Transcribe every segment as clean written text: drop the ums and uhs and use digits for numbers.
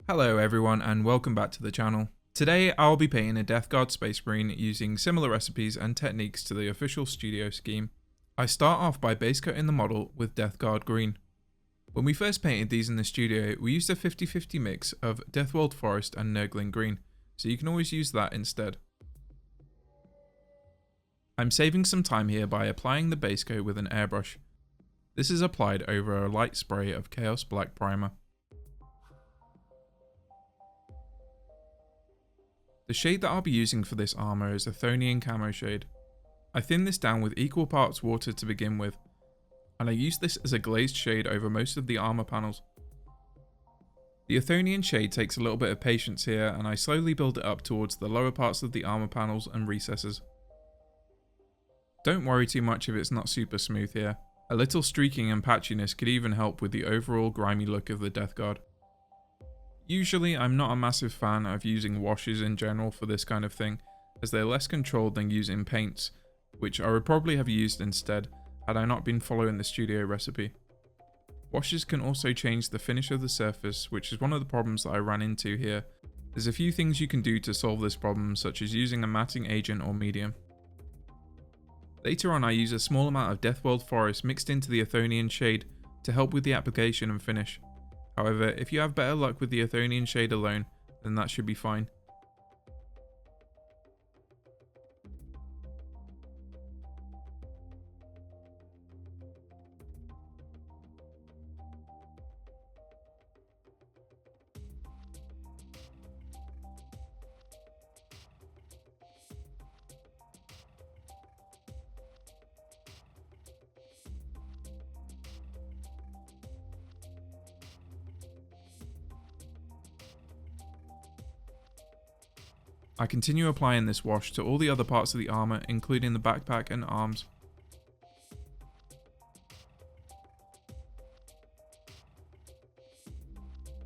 Hello everyone and welcome back to the channel. Today I'll be painting a Death Guard Space Marine using similar recipes and techniques to the official studio scheme. I start off by base coating the model with Death Guard green. When we first painted these in the studio, we used a 50-50 mix of Deathworld Forest and Nurgling green, so you can always use that instead. I'm saving some time here by applying the base coat with an airbrush. This is applied over a light spray of Chaos Black Primer. The shade that I'll be using for this armour is a Athonian Camo shade. I thinned this down with equal parts water to begin with, and I used this as a glazed shade over most of the armour panels. The Athonian shade takes a little bit of patience here, and I slowly build it up towards the lower parts of the armour panels and recesses. Don't worry too much if it's not super smooth here. A little streaking and patchiness could even help with the overall grimy look of the Death Guard. Usually I'm not a massive fan of using washes in general for this kind of thing, as they're less controlled than using paints, which I would probably have used instead had I not been following the studio recipe. Washes can also change the finish of the surface, which is one of the problems that I ran into here. There's a few things you can do to solve this problem, such as using a matting agent or medium. Later on I use a small amount of Deathworld Forest mixed into the Athonian shade to help with the application and finish. However, if you have better luck with the Athonian shade alone, then that should be fine. I continue applying this wash to all the other parts of the armour, including the backpack and arms.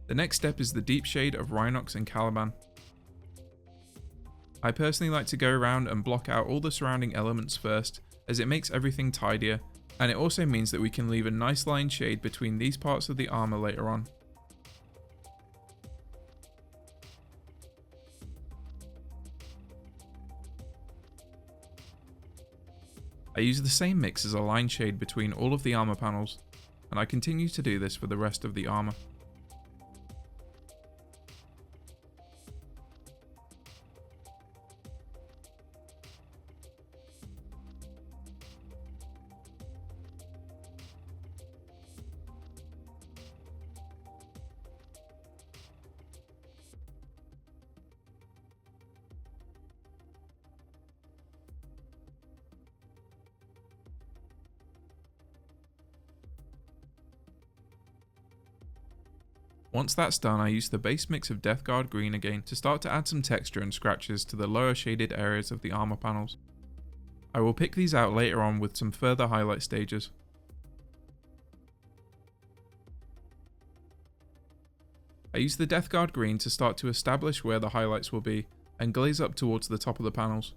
The next step is the deep shade of Rhinox and Caliban. I personally like to go around and block out all the surrounding elements first, as it makes everything tidier, and it also means that we can leave a nice line shade between these parts of the armour later on. I use the same mix as a line shade between all of the armour panels, and I continue to do this for the rest of the armour. Once that's done, I use the base mix of Death Guard green again to start to add some texture and scratches to the lower shaded areas of the armour panels. I will pick these out later on with some further highlight stages. I use the Death Guard green to start to establish where the highlights will be and glaze up towards the top of the panels.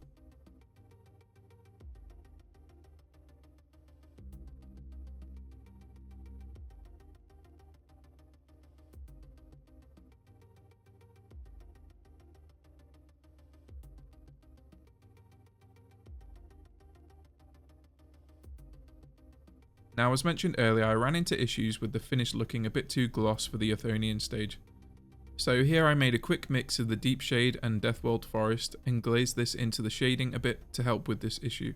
Now, as mentioned earlier, I ran into issues with the finish looking a bit too gloss for the Athonian stage. So here I made a quick mix of the deep shade and Deathworld Forest and glazed this into the shading a bit to help with this issue.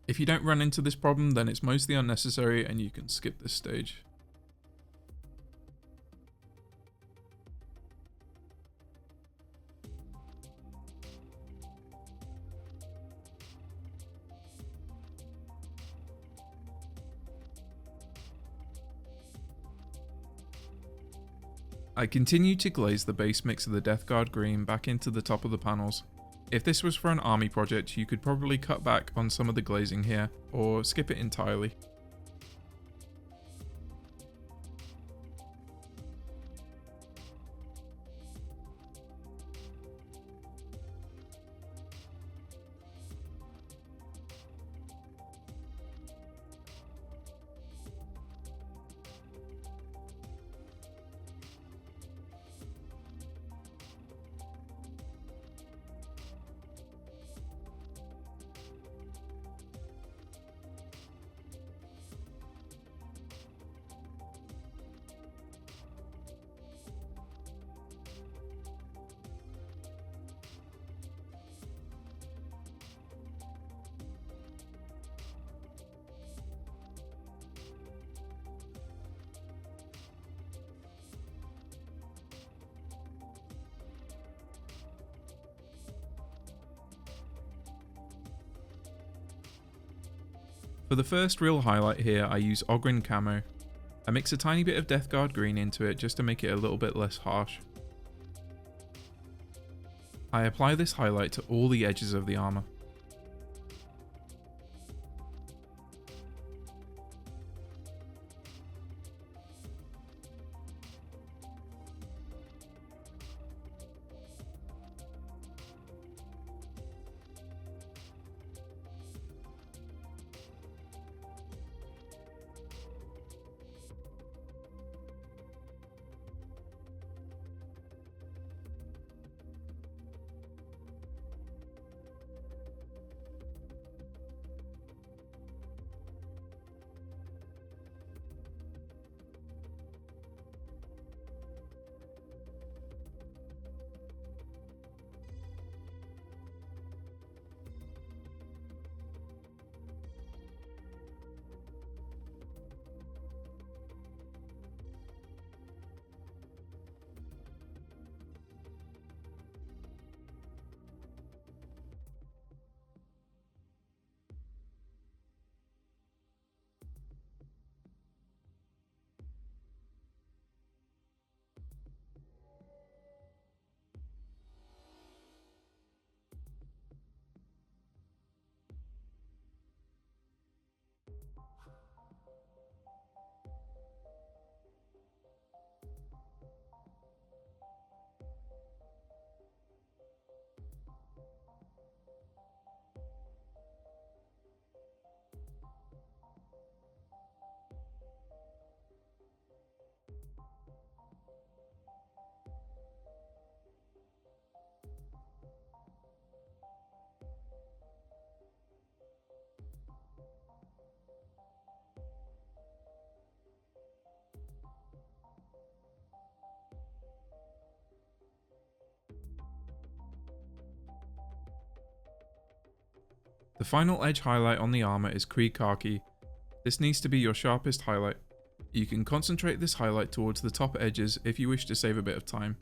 If you don't run into this problem, then it's mostly unnecessary and you can skip this stage. I continue to glaze the base mix of the Death Guard green back into the top of the panels. If this was for an army project, you could probably cut back on some of the glazing here, or skip it entirely. For the first real highlight here, I use Ogryn camo. I mix a tiny bit of Death Guard green into it just to make it a little bit less harsh. I apply this highlight to all the edges of the armour. The final edge highlight on the armour is Krieg Khaki. This needs to be your sharpest highlight. You can concentrate this highlight towards the top edges if you wish to save a bit of time.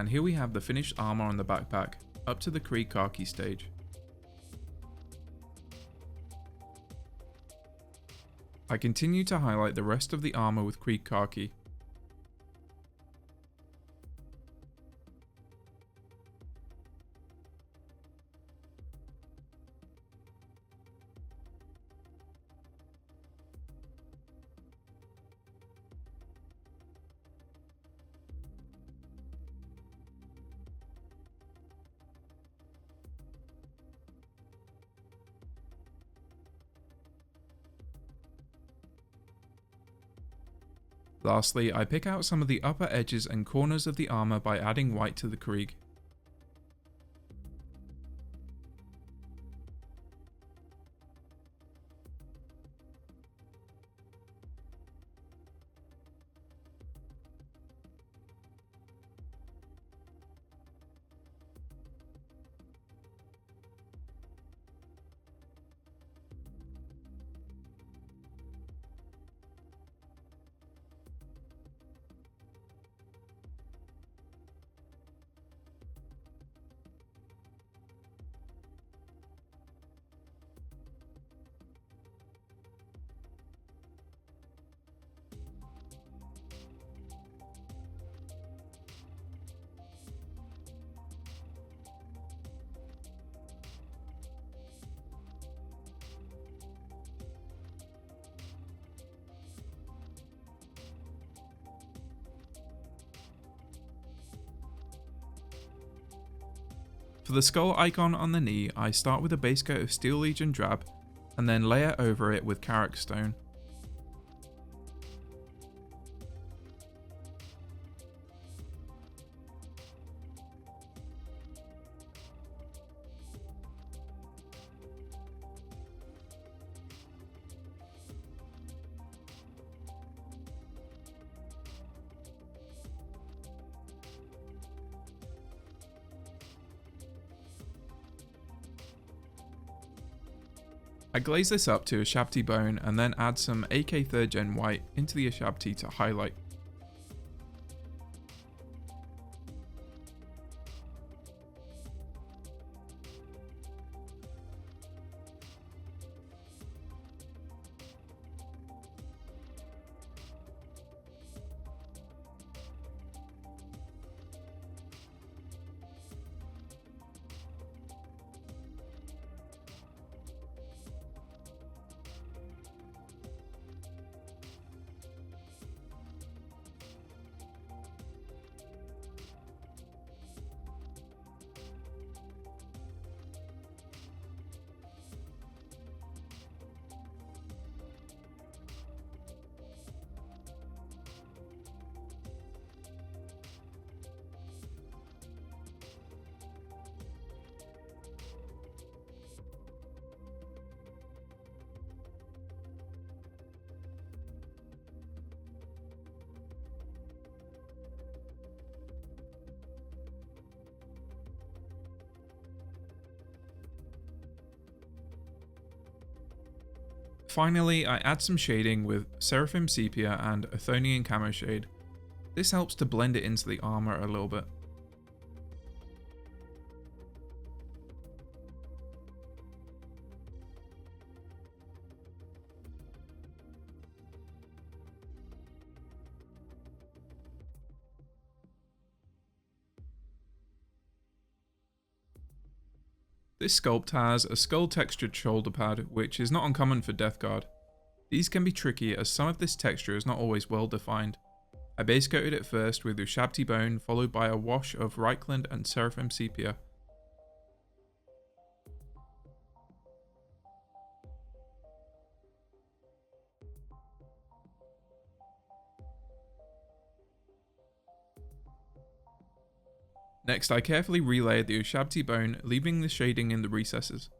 And here we have the finished armour on the backpack, up to the Krieg Khaki stage. I continue to highlight the rest of the armour with Krieg Khaki. Lastly, I pick out some of the upper edges and corners of the armour by adding white to the Krieg. For the skull icon on the knee, I start with a base coat of Steel Legion drab, and then layer over it with Karak stone. I glaze this up to Ushabti bone and then add some AK 3rd Gen white into the Ushabti to highlight. Finally, I add some shading with Seraphim Sepia and Athonian Camo Shade. This helps to blend it into the armour a little bit. This sculpt has a skull textured shoulder pad, which is not uncommon for Death Guard. These can be tricky as some of this texture is not always well defined. I base coated it first with Ushabti bone, followed by a wash of Reichland and Seraphim Sepia. Next, I carefully relayered the Ushabti bone, leaving the shading in the recesses.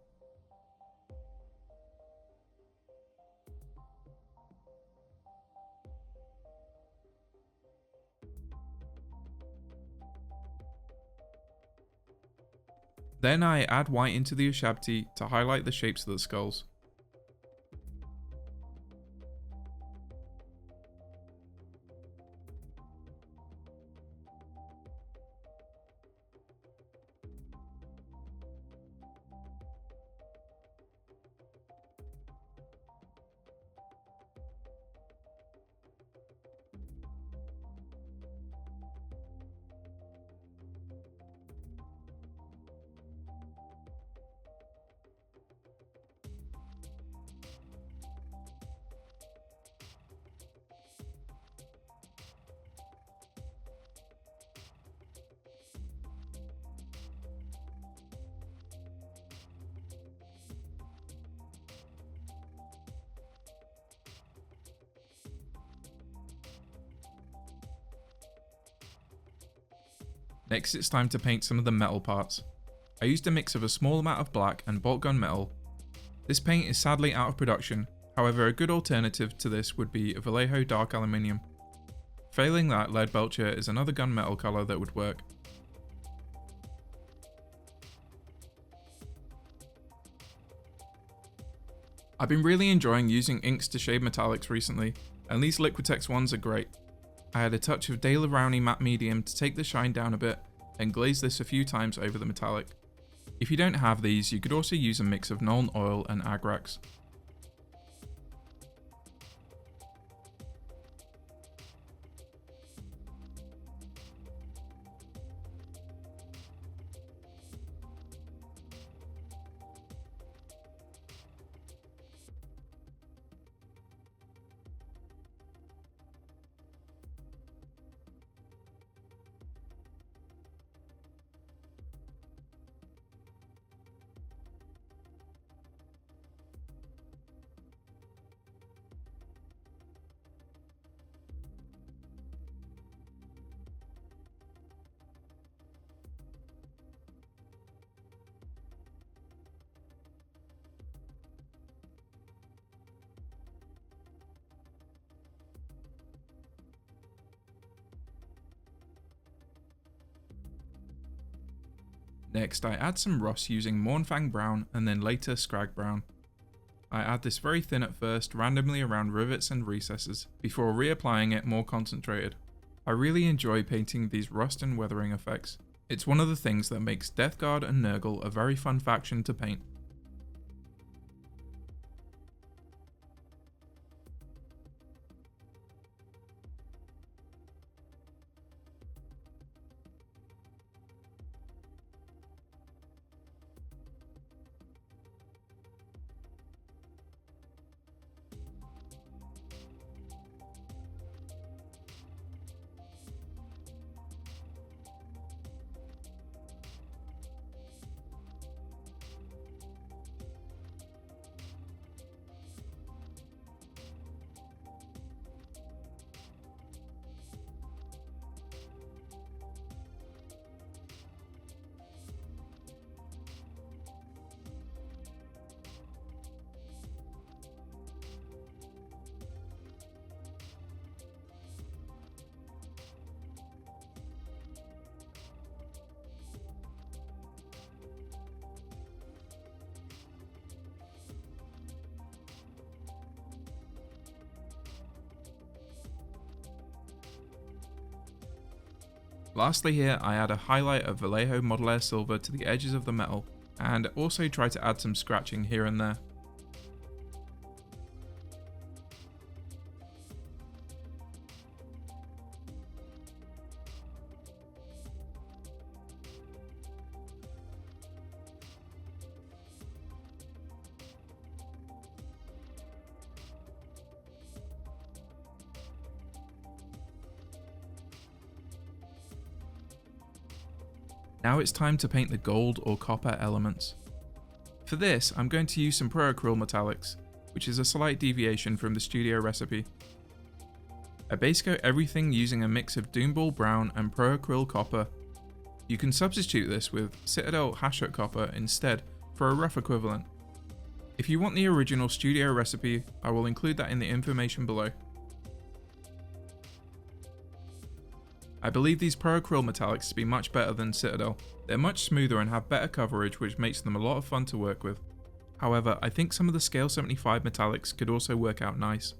Then I add white into the Ushabti to highlight the shapes of the skulls. Next, it's time to paint some of the metal parts. I used a mix of a small amount of black and bolt gun metal. This paint is sadly out of production, however a good alternative to this would be Vallejo dark aluminium. Failing that, lead belcher is another gunmetal colour that would work. I've been really enjoying using inks to shade metallics recently, and these Liquitex ones are great. I had a touch of De La Rowney matte medium to take the shine down a bit, and glaze this a few times over the metallic. If you don't have these, you could also use a mix of Nuln Oil and Agrax. Next, I add some rust using Mornfang Brown and then later Scrag Brown. I add this very thin at first, randomly around rivets and recesses, before reapplying it more concentrated. I really enjoy painting these rust and weathering effects. It's one of the things that makes Death Guard and Nurgle a very fun faction to paint. Lastly here, I add a highlight of Vallejo Model Air Silver to the edges of the metal, and also try to add some scratching here and there. Now it's time to paint the gold or copper elements. For this, I'm going to use some Pro-Acryl Metallics, which is a slight deviation from the studio recipe. I base coat everything using a mix of Doomball Brown and Pro-Acryl Copper. You can substitute this with Citadel Hashut Copper instead for a rough equivalent. If you want the original studio recipe, I will include that in the information below. I believe these Pro-Acryl Metallics to be much better than Citadel. They're much smoother and have better coverage, which makes them a lot of fun to work with. However, I think some of the Scale 75 Metallics could also work out nice.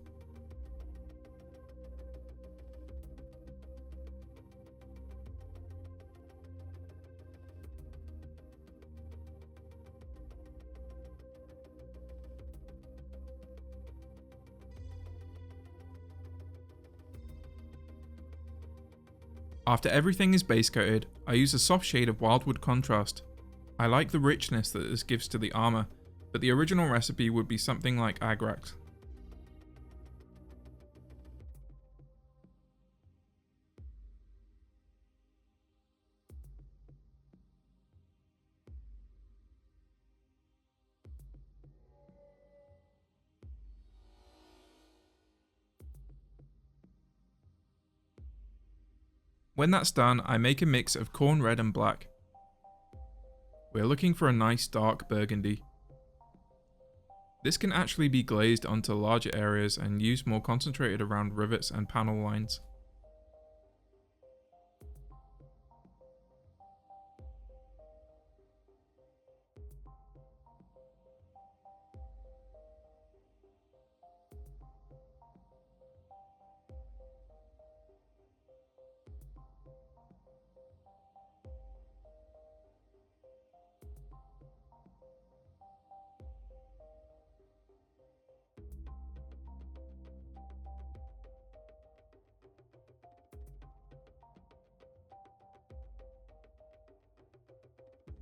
After everything is base coated, I use a soft shade of Wildwood Contrast. I like the richness that this gives to the armour, but the original recipe would be something like Agrax. When that's done, I make a mix of corn red and black. We're looking for a nice dark burgundy. This can actually be glazed onto larger areas and used more concentrated around rivets and panel lines.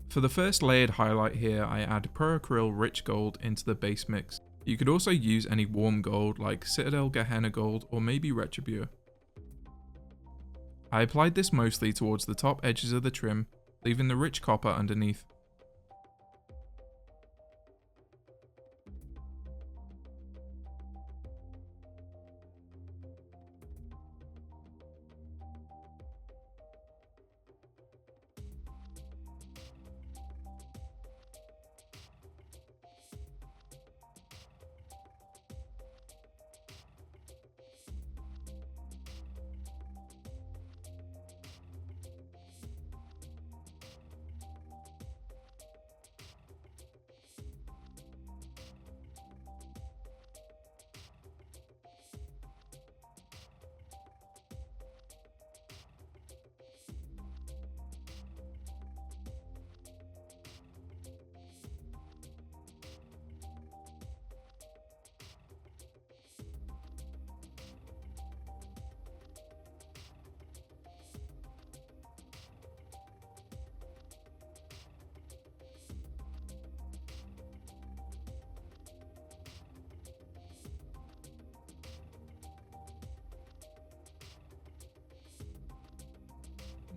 For the first layered highlight here, I add Pro-Acryl Rich Gold into the base mix. You could also use any warm gold like Citadel Gehenna Gold or maybe Retribure. I applied this mostly towards the top edges of the trim, leaving the rich copper underneath.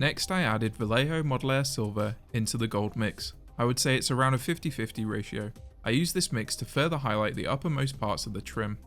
Next I added Vallejo Modeler Silver into the gold mix. I would say it's around a 50-50 ratio. I use this mix to further highlight the uppermost parts of the trim.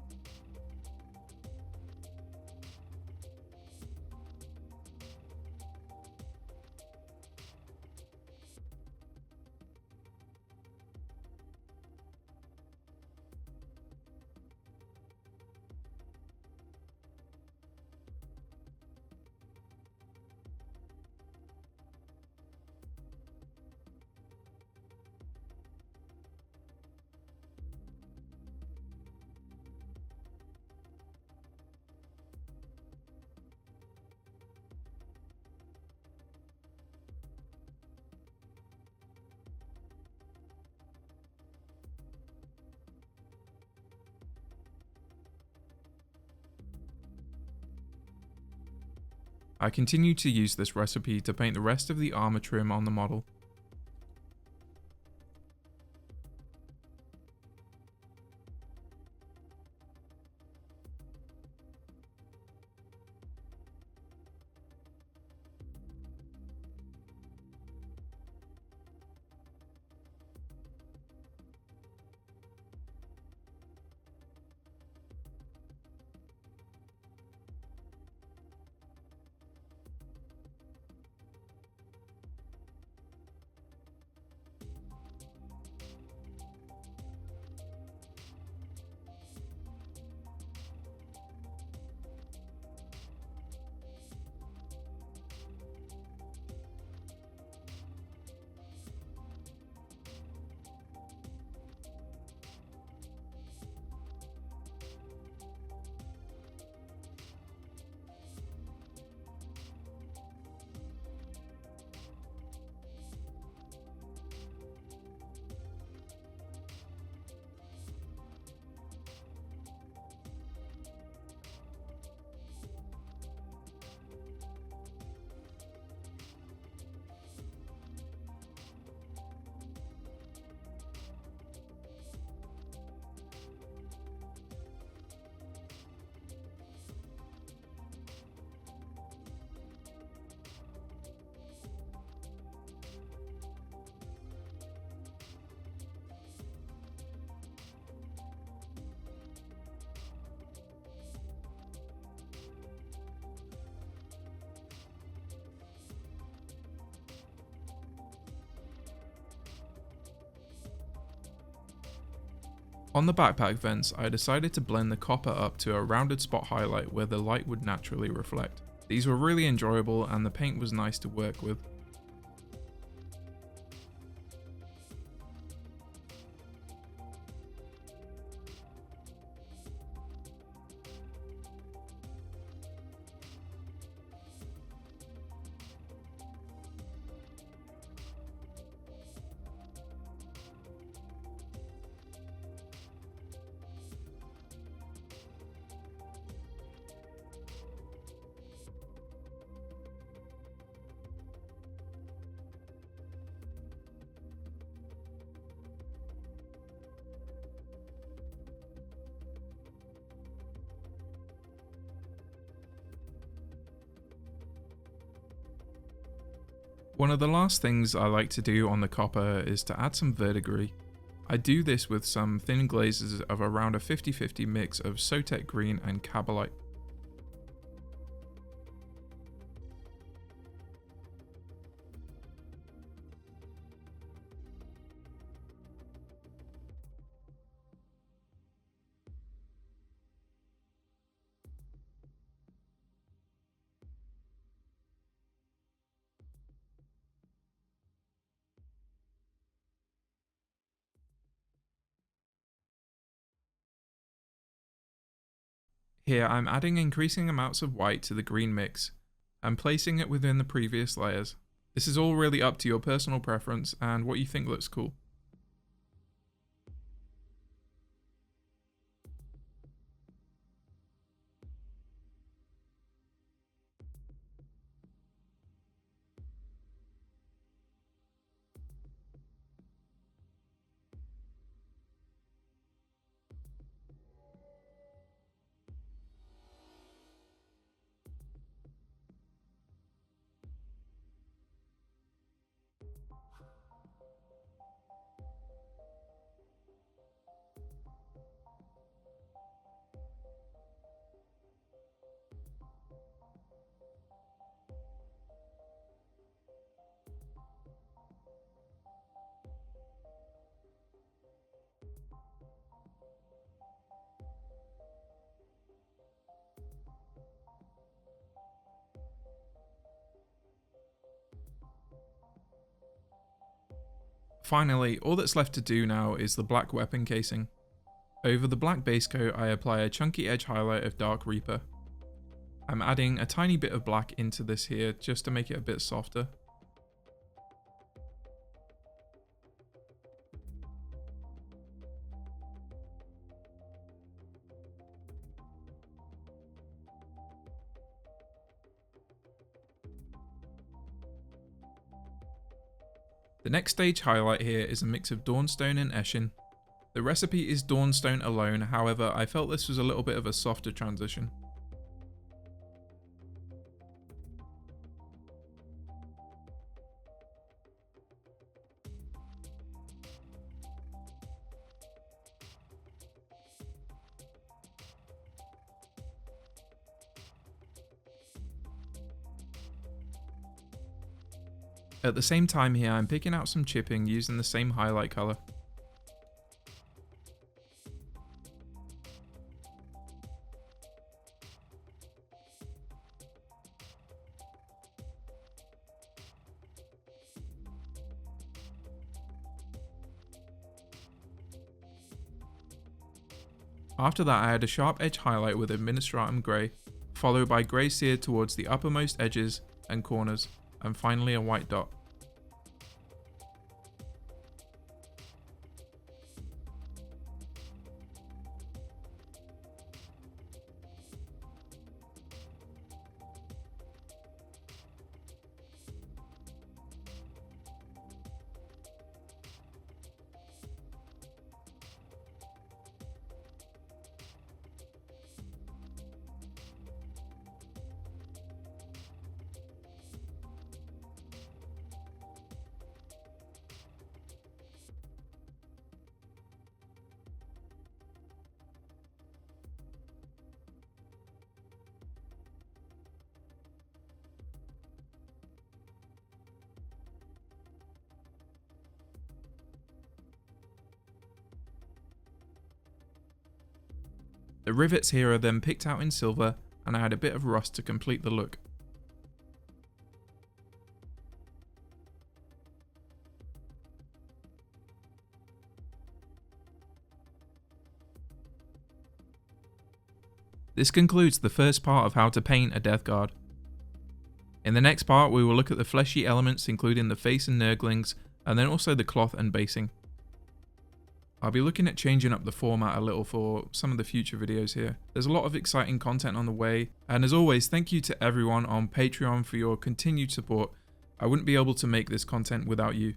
I continue to use this recipe to paint the rest of the armor trim on the model. On the backpack vents, I decided to blend the copper up to a rounded spot highlight where the light would naturally reflect. These were really enjoyable and the paint was nice to work with. One of the last things I like to do on the copper is to add some verdigris. I do this with some thin glazes of around a 50-50 mix of Sotek green and Cabalite. Here I'm adding increasing amounts of white to the green mix and placing it within the previous layers. This is all really up to your personal preference and what you think looks cool. Finally, all that's left to do now is the black weapon casing. Over the black base coat, I apply a chunky edge highlight of Dark Reaper. I'm adding a tiny bit of black into this here just to make it a bit softer. The next stage highlight here is a mix of Dawnstone and Eshin. The recipe is Dawnstone alone, however I felt this was a little bit of a softer transition. At the same time here, I'm picking out some chipping using the same highlight colour. After that, I add a sharp edge highlight with Administratum Grey, followed by grey seared towards the uppermost edges and corners, and finally a white dot. The rivets here are then picked out in silver, and I add a bit of rust to complete the look. This concludes the first part of how to paint a Death Guard. In the next part we will look at the fleshy elements including the face and nurglings, and then also the cloth and basing. I'll be looking at changing up the format a little for some of the future videos here. There's a lot of exciting content on the way, and as always, thank you to everyone on Patreon for your continued support. I wouldn't be able to make this content without you.